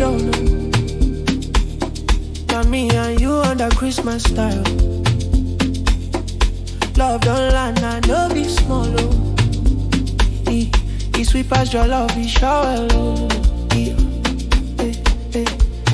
don't know. Now me and you under Christmas style. Love don't land and no be small, oh. He sweet past your love, he shower, oh.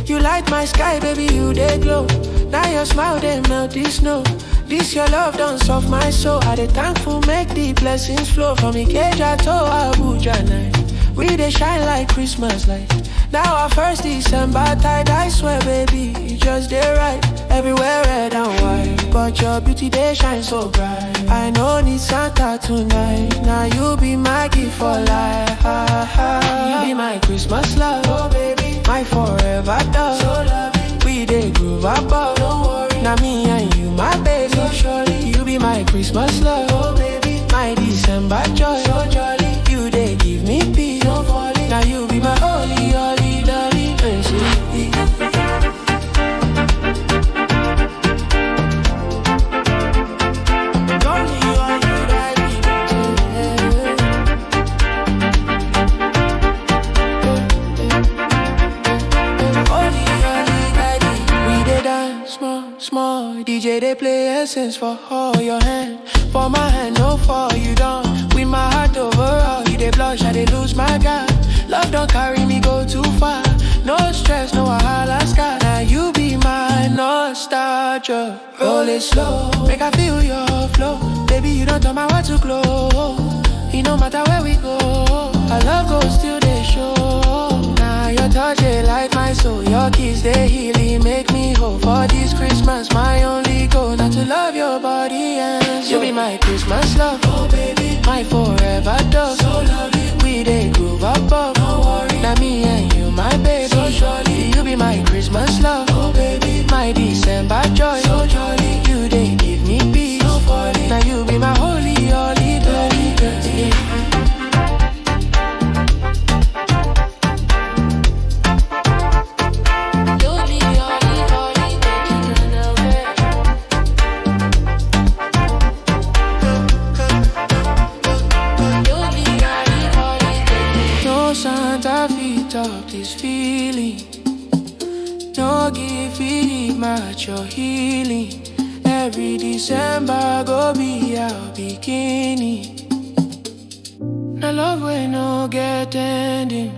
You light my sky, baby, you dey glow. Now your smile, they melt the snow. This your love done soft my soul. I dey thankful, make the blessings flow. From Ikeja to Abuja night, we dey shine like Christmas lights. Now our first December tide, I swear, baby, you just dey right. Everywhere red and white, but your beauty they shine so bright. I know need Santa tonight. Now you be my gift for life. You be my Christmas love, oh baby, my forever dove. So loving, we dey groove above. Don't worry, now me and you, my baby. So surely you be my Christmas love, oh baby, my December joy. So jolly, you dey give me peace. Don't fall in, now you be my holy, holy, dolly, and sweet. Small DJ, they play essence for all your hand. For my hand, no fall, you don't. With my heart overall, you they blush, I they lose my God. Love don't carry me go too far. No stress, no wahala, sky. Now you be my nostalgia. Roll it slow, make I feel your flow. Baby, you don't tell my heart to glow. It no matter where we go, our love goes still they show. Now your touch, they light my soul. Your kiss, they heal, it make me whole. For this Christmas, my only goal, not to love your body and soul. You be my Christmas love, oh baby, my forever dove. So lovely, we they groove above. Don't worry, now me and you, my baby. So surely, you be my Christmas love, oh baby, my December joy. So jolly, you they give me peace. So falling, now you be my holy, holy, holy, dirty. Santa feet up this feeling. No give it much your healing. Every December go be our beginning. I love when no get ending.